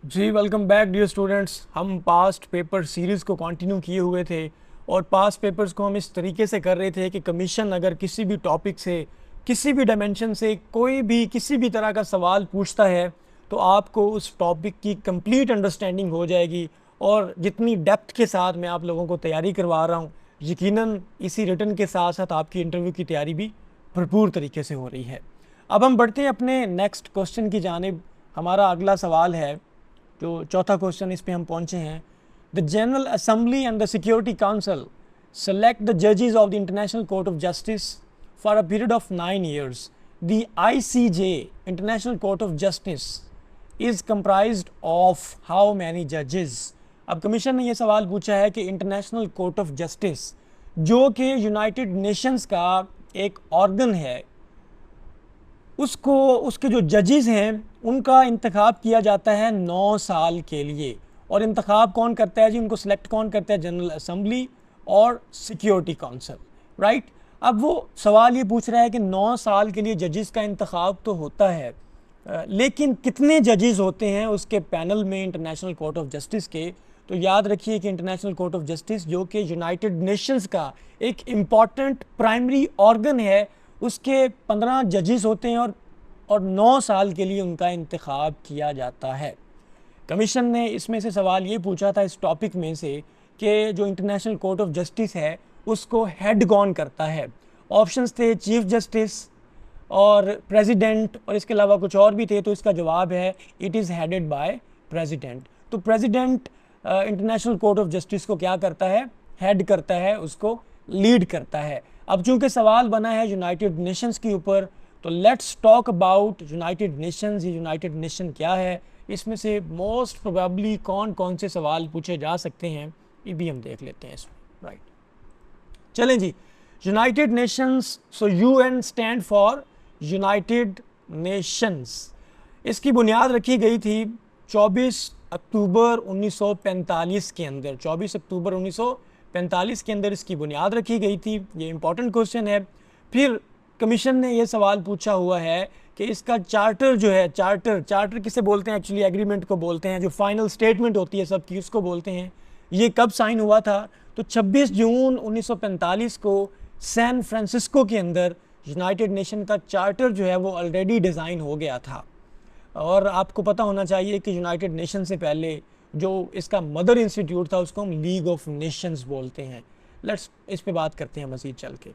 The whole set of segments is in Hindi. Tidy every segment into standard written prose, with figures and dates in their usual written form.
जी वेलकम बैक डियर स्टूडेंट्स। हम पास्ट पेपर सीरीज़ को कंटिन्यू किए हुए थे और पास्ट पेपर्स को हम इस तरीके से कर रहे थे कि कमीशन अगर किसी भी टॉपिक से, किसी भी डायमेंशन से कोई भी किसी भी तरह का सवाल पूछता है तो आपको उस टॉपिक की कंप्लीट अंडरस्टैंडिंग हो जाएगी। और जितनी डेप्थ के साथ मैं आप लोगों को तैयारी करवा रहा हूँ, यकीनन इसी रिटर्न के साथ साथ आपकी इंटरव्यू की तैयारी भी भरपूर तरीके से हो रही है। अब हम बढ़ते हैं अपने नेक्स्ट क्वेश्चन की जानिब। हमारा अगला सवाल है, जो चौथा क्वेश्चन इस पे हम पहुंचे हैं। The General Assembly and the Security Council select the जजेस of the International Court of Justice for a period of 9 years. The ICJ International Court of Justice is comprised of how many जजेस। अब कमीशन ने यह सवाल पूछा है कि इंटरनेशनल कोर्ट ऑफ जस्टिस जो कि यूनाइटेड नेशंस का एक ऑर्गन है, उसको उसके जो जजेस हैं उनका इंतखाब किया जाता है 9 साल के लिए। और इंतखाब कौन करता है जी? उनको सिलेक्ट कौन करता है? जनरल असेंबली और सिक्योरिटी काउंसिल, राइट। अब वो सवाल ये पूछ रहा है कि 9 साल के लिए जजेस का इंतखाब तो होता है, लेकिन कितने जजेस होते हैं उसके पैनल में इंटरनेशनल कोर्ट ऑफ जस्टिस के? तो याद रखिए कि इंटरनेशनल कोर्ट ऑफ जस्टिस जो कि यूनाइटेड नेशंस का एक इम्पॉर्टेंट प्राइमरी ऑर्गन है, उसके 15 जजेस होते हैं और 9 साल के लिए उनका इंतखाब किया जाता है। कमीशन ने इसमें से सवाल ये पूछा था इस टॉपिक में से कि जो इंटरनेशनल कोर्ट ऑफ जस्टिस है उसको हेड कौन करता है। ऑप्शंस थे चीफ जस्टिस और प्रेसिडेंट और इसके अलावा कुछ और भी थे। तो इसका जवाब है it is headed by president. तो president International Court of Justice को क्या करता है? हेड करता है, उसको लीड करता है। अब चूंकि सवाल बना है यूनाइटेड नेशंस के ऊपर, तो let's talk about United Nations. ये यूनाइटेड नेशन क्या है, इसमें से मोस्ट प्रोबेबली कौन कौन से सवाल पूछे जा सकते हैं, ये भी हम देख लेते हैं इसमें, राइट। चलें जी, United Nations. So UN stand for United Nations. इसकी बुनियाद रखी गई थी 24 अक्टूबर 1945 के अंदर। 24 अक्टूबर 1945 के अंदर इसकी बुनियाद रखी गई थी। ये इंपॉर्टेंट क्वेश्चन है। फिर कमीशन ने ये सवाल पूछा हुआ है कि इसका चार्टर जो है, चार्टर किसे बोलते हैं? एक्चुअली एग्रीमेंट को बोलते हैं, जो फाइनल स्टेटमेंट होती है सबकी, उसको बोलते हैं। ये कब साइन हुआ था? तो 26 जून 1945 को सैन फ्रांसिस्को के अंदर यूनाइटेड नेशन का चार्टर जो है वो ऑलरेडी डिज़ाइन हो गया था। और आपको पता होना चाहिए कि यूनाइटेड नेशन से पहले जो इसका मदर इंस्टीट्यूट था उसको हम लीग ऑफ नेशंस बोलते हैं। लेट्स इस पे बात करते हैं मज़ीद चल के।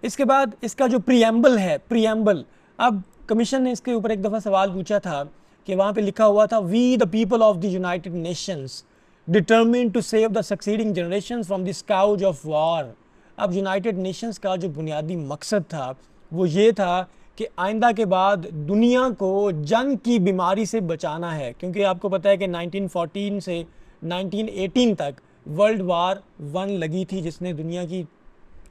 इसके बाद इसका जो प्रीएम्बल है, प्रीएम्बल, अब कमीशन ने इसके ऊपर एक दफ़ा सवाल पूछा था कि वहाँ पे लिखा हुआ था we the people of the United Nations determined to save the succeeding generation from the scourge of war. अब यूनाइटेड नेशंस का जो बुनियादी मकसद था वो ये था कि आइंदा के बाद दुनिया को जंग की बीमारी से बचाना है, क्योंकि आपको पता है कि 1914 से 1918 तक वर्ल्ड वार 1 लगी थी जिसने दुनिया की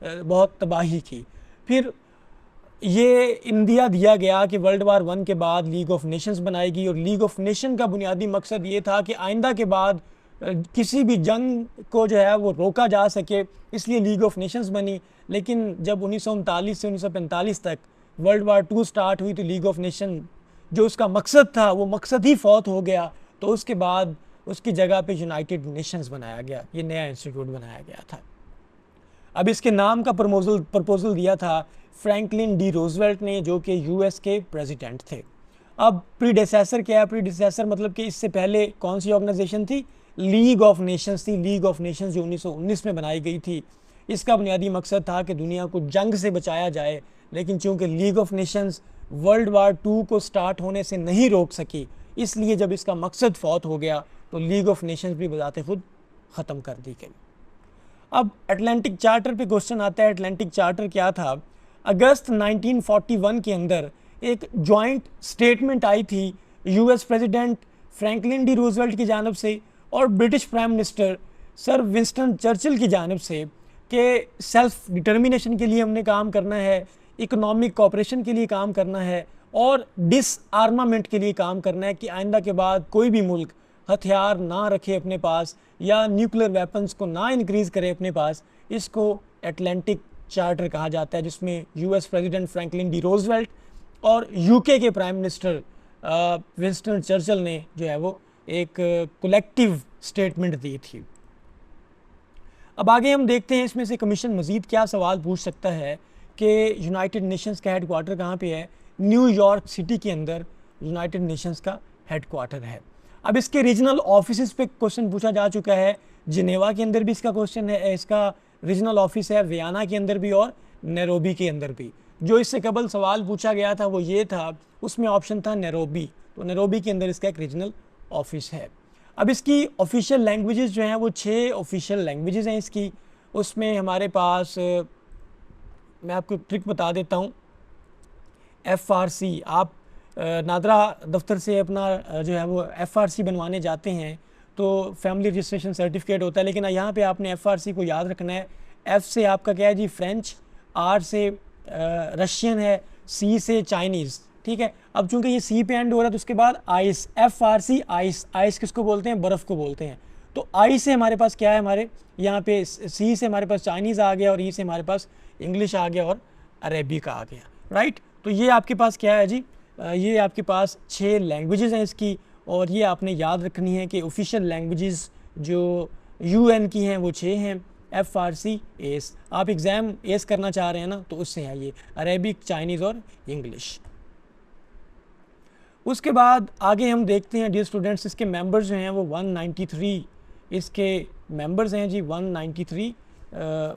बहुत तबाही की। फिर ये इंडिया दिया गया कि वर्ल्ड वार 1 के बाद लीग ऑफ नेशंस बनाएगी, और लीग ऑफ नेशन का बुनियादी मकसद ये था कि आइंदा के बाद किसी भी जंग को जो है वो रोका जा सके, इसलिए लीग ऑफ नेशंस बनी। लेकिन जब 1939 से 1945 तक वर्ल्ड वार 2 स्टार्ट हुई तो लीग ऑफ नेशन जो उसका मकसद था वो मकसद ही फौत हो गया। तो उसके बाद उसकी जगह पे यूनाइटेड नेशंस बनाया गया, ये नया इंस्टीट्यूट बनाया गया था। अब इसके नाम का प्रपोजल दिया था फ्रैंकलिन डी रूजवेल्ट ने, जो कि US के प्रेसिडेंट थे। अब प्रीडेसेसर क्या है? प्रीडेसेसर मतलब कि इससे पहले कौन सी ऑर्गेनाइजेशन थी? लीग ऑफ नेशंस थी। लीग ऑफ नेशंस जो 1919 में बनाई गई थी, इसका बुनियादी मकसद था कि दुनिया को जंग से बचाया जाए। लेकिन चूंकि league of Nations world war 2 को स्टार्ट होने से नहीं रोक सकी, इसलिए जब इसका मकसद फौत हो गया तो लीग ऑफ नेशंस भी बजाते खुद ख़त्म कर दी गई। अब अटलांटिक चार्टर पे क्वेश्चन आता है। अटलांटिक चार्टर क्या था? अगस्त 1941 के अंदर एक जॉइंट स्टेटमेंट आई थी US president Franklin D Roosevelt की जानब से और British prime minister sir Winston Churchill की जानब से कि सेल्फ डिटर्मिनेशन के लिए हमने काम करना है, इकोनॉमिक कोऑपरेशन के लिए काम करना है और डिसआर्मामेंट के लिए काम करना है कि आइंदा के बाद कोई भी मुल्क हथियार ना रखे अपने पास या न्यूक्लियर वेपन्स को ना इंक्रीज़ करे अपने पास। इसको अटलांटिक चार्टर कहा जाता है, जिसमें US president Franklin D Roosevelt और UK के प्राइम मिनिस्टर विंस्टन चर्चिल ने जो है वो एक कलेक्टिव स्टेटमेंट दी थी। अब आगे हम देखते हैं इसमें से कमीशन मज़ीद क्या सवाल पूछ सकता है कि यूनाइटेड नेशंस का हेड क्वार्टर कहाँ पे है। न्यूयॉर्क सिटी के अंदर यूनाइटेड नेशंस का हेड क्वार्टर है। अब इसके रीजनल ऑफिस पे क्वेश्चन पूछा जा चुका है। जिनेवा के अंदर भी इसका क्वेश्चन है, इसका रीजनल ऑफिस है, वियना के अंदर भी और नैरोबी के अंदर भी। जो इससे कबल सवाल पूछा गया था वो ये था, उसमें ऑप्शन था नैरोबी, तो नैरोबी के अंदर इसका एक रीजनल ऑफिस है। अब इसकी ऑफिशियल लैंग्वेजेस जो हैं वो 6 ऑफिशियल लैंग्वेजेस हैं इसकी। उसमें हमारे पास मैं आपको ट्रिक बता देता हूँ, FRC, आप नादरा दफ्तर से अपना जो है वो FRC बनवाने जाते हैं तो फैमिली रजिस्ट्रेशन सर्टिफिकेट होता है, लेकिन यहाँ पे आपने FRC को याद रखना है। F से आपका क्या है जी, फ्रेंच, R से रशियन है, C से चाइनीज़, ठीक है। अब चूंकि ये C पे एंड हो रहा है तो उसके बाद आइस, FRC आइस, आइस किसको बोलते हैं, बर्फ़ को बोलते हैं। तो आई से हमारे पास क्या है, हमारे यहाँ पे C से हमारे पास चाइनीज़ आ गया और E से हमारे पास इंग्लिश आ गया और अरेबिक आ गया, राइट। तो ये आपके पास क्या है जी, ये आपके पास 6 लैंग्वेजेस हैं इसकी, और ये आपने याद रखनी है कि ऑफिशियल लैंग्वेजेस जो UN की हैं वो 6 हैं, FRC, एस। आप एग्ज़ाम एस करना चाह रहे हैं ना तो उससे है ये अरेबिक, चाइनीज़ और इंग्लिश। उसके बाद आगे हम देखते हैं डियर स्टूडेंट्स, इसके मेंबर्स जो हैं वो 193 इसके मेंबर्स हैं जी, 193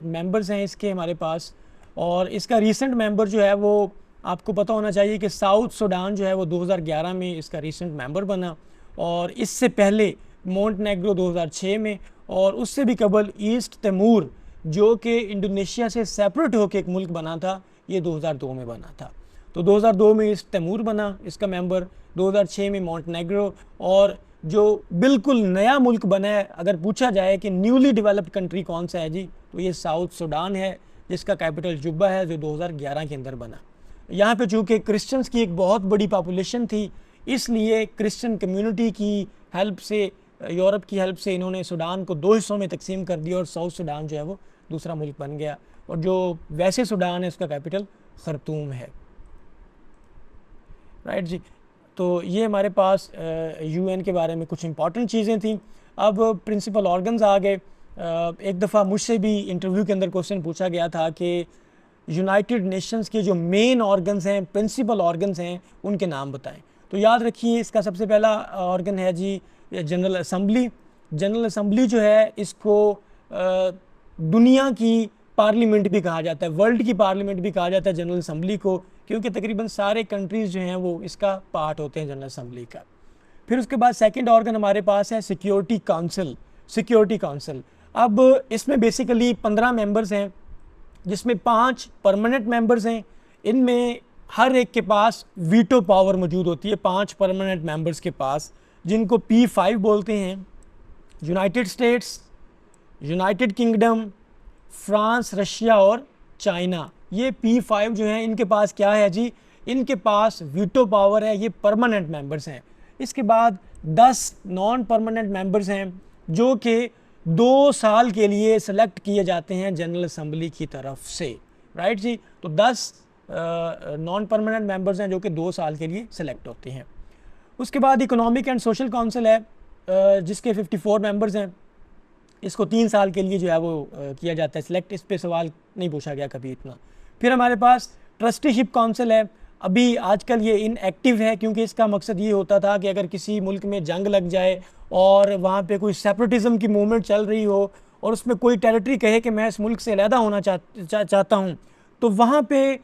मेंबर्स हैं इसके हमारे पास। और इसका रीसेंट मेंबर जो है वो आपको पता होना चाहिए कि साउथ सूडान जो है वो 2011 में इसका रीसेंट मेंबर बना, और इससे पहले मोंटेनेग्रो 2006 में, और उससे भी कबल ईस्ट तिमोर जो कि इंडोनेशिया से सेपरेट होकर एक मुल्क बना था, ये 2002 में बना था। तो 2002 में ईस्ट तिमोर बना इसका मेंबर, 2006 में मोंटेनेग्रो, और जो बिल्कुल नया मुल्क बना है अगर पूछा जाए कि न्यूली डेवलप्ड कंट्री कौन सा है जी, तो ये साउथ सूडान है जिसका कैपिटल जुब्बा है, जो 2011 के अंदर बना। यहाँ पे चूँकि क्रिश्चियंस की एक बहुत बड़ी पॉपुलेशन थी, इसलिए क्रिश्चियन कम्युनिटी की हेल्प से, यूरोप की हेल्प से इन्होंने सूडान को 2 हिस्सों में तकसीम कर दिया और साउथ सूडान जो है वो दूसरा मुल्क बन गया, और जो वैसे सूडान है उसका कैपिटल खर्तूम है, राइट जी। तो ये हमारे पास UN के बारे में कुछ इंपॉर्टेंट चीज़ें थी। अब प्रिंसिपल ऑर्गन्स आ गए। एक दफ़ा मुझसे भी इंटरव्यू के अंदर क्वेश्चन पूछा गया था कि यूनाइटेड नेशंस के जो मेन ऑर्गन्स हैं, प्रिंसिपल ऑर्गन्स हैं, उनके नाम बताएं। तो याद रखिए इसका सबसे पहला ऑर्गन है जी जनरल असम्बली। जनरल असम्बली जो है इसको दुनिया की पार्लियामेंट भी कहा जाता है, वर्ल्ड की पार्लियामेंट भी कहा जाता है जनरल असम्बली को, क्योंकि तकरीबन सारे कंट्रीज़ जो हैं वो इसका पार्ट होते हैं जनरल असम्बली का। फिर उसके बाद सेकंड ऑर्गन हमारे पास है सिक्योरिटी काउंसिल। सिक्योरिटी काउंसिल, अब इसमें बेसिकली 15 मेंबर्स हैं, जिसमें 5 परमानेंट मेंबर्स हैं। इनमें हर एक के पास वीटो पावर मौजूद होती है, 5 परमानेंट मेंबर्स के पास, जिनको P5 बोलते हैं। United states, United kingdom, France, Russia और चाइना, ये P5 जो हैं इनके पास क्या है जी, इनके पास वीटो पावर है, ये परमानेंट मेंबर्स हैं। इसके बाद 10 नॉन परमानेंट मेंबर्स हैं जो कि 2 साल के लिए सेलेक्ट किए जाते हैं जनरल असम्बली की तरफ से, राइट जी। तो 10 नॉन परमानेंट मेंबर्स हैं जो कि 2 साल के लिए सेलेक्ट होते हैं। उसके बाद इकोनॉमिक एंड सोशल काउंसिल है, जिसके 54 मेंबर्स हैं। इसको 3 साल के लिए जो है वो किया जाता है सिलेक्ट, इस पे सवाल नहीं पूछा गया कभी इतना। फिर हमारे पास ट्रस्टीशिप काउंसिल है, अभी आजकल ये इनएक्टिव है, क्योंकि इसका मकसद ये होता था कि अगर किसी मुल्क में जंग लग जाए और वहाँ पे कोई सेपरेटिज्म की मूवमेंट चल रही हो और उसमें कोई टेरिटरी कहे कि मैं इस मुल्क से अलहदा होना चाहता हूँ, तो वहाँ पे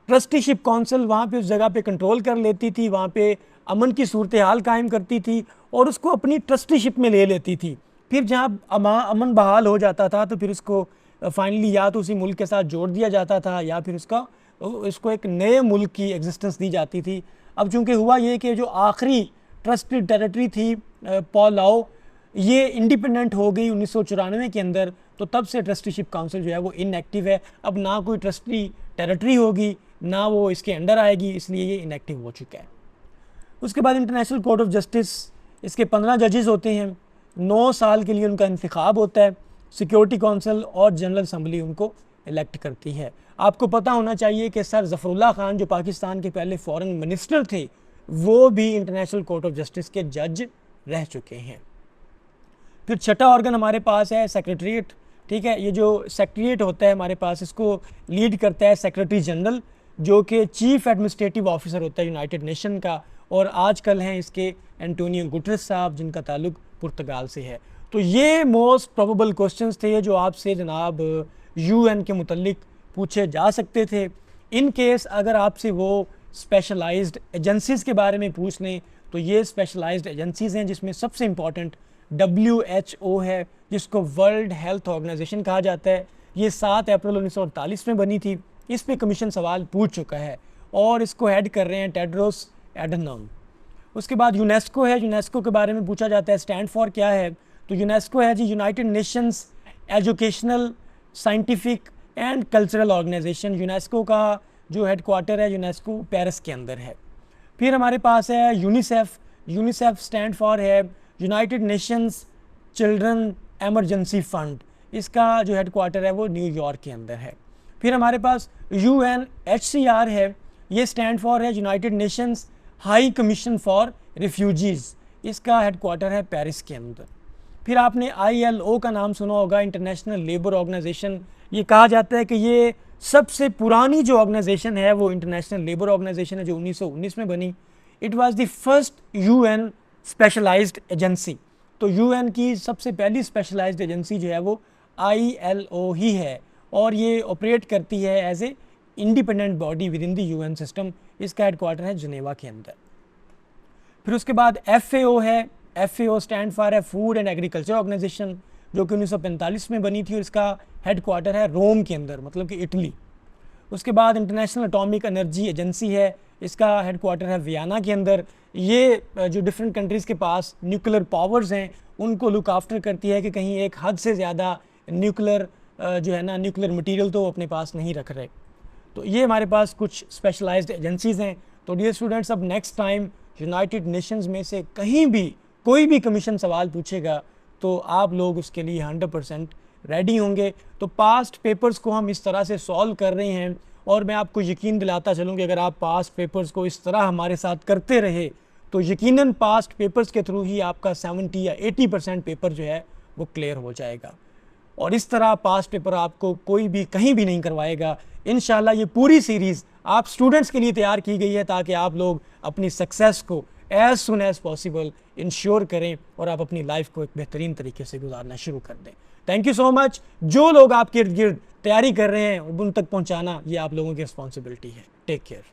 ट्रस्टीशिप काउंसिल वहाँ पे उस जगह पे कंट्रोल कर लेती थी, वहाँ पे अमन की सूरत हाल कायम करती थी और उसको अपनी ट्रस्टीशिप में ले लेती थी। फिर जहाँ अमन बहाल हो जाता था तो फिर उसको फाइनली या तो उसी मुल्क के साथ जोड़ दिया जाता था या फिर इसको एक नए मुल्क की एग्जिस्टेंस दी जाती थी। अब चूँकि हुआ ये कि जो आखिरी ट्रस्टेड टेरिटरी थी पालाओ, ये इंडिपेंडेंट हो गई 1994 के अंदर, तो तब से ट्रस्टीशिप काउंसिल जो है वो इनएक्टिव है। अब ना कोई ट्रस्टी टेरिटरी होगी, ना वो इसके अंडर आएगी, इसलिए ये इनएक्टिव हो चुका है। उसके बाद इंटरनेशनल कोर्ट ऑफ जस्टिस, इसके 15 जजेस होते हैं, 9 साल के लिए उनका इंतखाब होता है। सिक्योरिटी काउंसिल और जनरल असम्बली उनको इलेक्ट करती है। आपको पता होना चाहिए कि सर ज़फ़रुल्लाह खान जो पाकिस्तान के पहले फॉरेन मिनिस्टर थे, वो भी इंटरनेशनल कोर्ट ऑफ जस्टिस के जज रह चुके हैं। फिर छठा ऑर्गन हमारे पास है सेक्रेटरीट। ठीक है, ये जो सेक्रेटरीट होता है हमारे पास, इसको लीड करता है सेक्रेटरी जनरल, जो कि चीफ एडमिनिस्ट्रेटिव ऑफिसर होता है यूनाइटेड नेशन का, और आजकल हैं इसके एंटोनियो गुटरेस साहब, जिनका ताल्लुक पुर्तगाल से है। तो ये मोस्ट प्रोबेबल क्वेश्चंस थे जो आपसे जनाब यूएन के मुतल्लिक पूछे जा सकते थे। इन केस अगर आपसे वो स्पेशलाइज्ड एजेंसीज़ के बारे में पूछ लें, तो ये स्पेशलाइज्ड एजेंसीज़ हैं जिसमें सबसे इम्पॉर्टेंट WHO है, जिसको वर्ल्ड हेल्थ ऑर्गेनाइजेशन कहा जाता है। ये 7 अप्रैल 1948 में बनी थी। इस पे कमीशन सवाल पूछ चुका है और इसको हेड कर रहे हैं टेड्रोस एडनॉम। उसके बाद यूनेस्को है। यूनेस्को के बारे में पूछा जाता है स्टैंड फॉर क्या है, तो यूनेस्को है जी United Nations educational, scientific and cultural organization. UNESCO का जो हेडक्वार्टर है यूनेस्को पेरिस के अंदर है। फिर हमारे पास है यूनिसेफ। यूनिसेफ स्टैंड फॉर है United Nations children emergency fund. इसका जो हेडक्वार्टर है वो न्यूयॉर्क के अंदर है। फिर हमारे पास UNHCR है। ये स्टैंड फॉर है United Nations high commission for refugees. इसका हेडक्वार्टर है पेरिस के अंदर। फिर आपने ILO का नाम सुना होगा, इंटरनेशनल लेबर ऑर्गेनाइजेशन। ये कहा जाता है कि ये सबसे पुरानी जो ऑर्गेनाइजेशन है वो इंटरनेशनल लेबर ऑर्गेनाइजेशन है, जो 1919 में बनी। It was the first UN specialised agency. तो UN की सबसे पहली स्पेशलाइज्ड एजेंसी जो है वो ILO ही है, और ये ऑपरेट करती है as a independent body within the UN system. इसका हेडक्वार्टर है जिनेवा के अंदर। फिर उसके बाद FAO है। FAO स्टैंड फॉर है फूड एंड एग्रीकल्चर ऑर्गेनाइजेशन, जो कि 1945 में बनी थी, और इसका हेडक्वार्टर है रोम के अंदर, मतलब कि इटली। उसके बाद इंटरनेशनल एटॉमिक एनर्जी एजेंसी है। इसका हेडक्वार्टर है वियना के अंदर। ये जो डिफरेंट कंट्रीज़ के पास न्यूक्लियर पावर्स हैं उनको लुक आफ्टर करती है कि कहीं एक हद से ज़्यादा न्यूक्लियर जो है ना न्यूक्लियर मटेरियल तो अपने पास नहीं रख रहे। तो ये हमारे पास कुछ स्पेशलाइज्ड एजेंसीज़ हैं। तो डियर स्टूडेंट्स, अब नेक्स्ट टाइम यूनाइटेड नेशंस में से कहीं भी कोई भी कमीशन सवाल पूछेगा तो आप लोग उसके लिए 100% रेडी होंगे। तो पास्ट पेपर्स को हम इस तरह से सॉल्व कर रहे हैं, और मैं आपको यकीन दिलाता चलूँ कि अगर आप पास्ट पेपर्स को इस तरह हमारे साथ करते रहे तो यकीनन पास्ट पेपर्स के थ्रू ही आपका 70 या 80% पेपर जो है वो क्लियर हो जाएगा। और इस तरह पास्ट पेपर आपको कोई भी कहीं भी नहीं करवाएगा। इंशाल्लाह ये पूरी सीरीज़ आप स्टूडेंट्स के लिए तैयार की गई है ताकि आप लोग अपनी सक्सेस को as soon as possible ensure करें और आप अपनी लाइफ को एक बेहतरीन तरीके से गुजारना शुरू कर दें। Thank you so much. जो लोग आपके इर्द गिर्द तैयारी कर रहे हैं उन तक पहुंचाना ये आप लोगों की रिस्पॉन्सिबिलिटी है। Take care.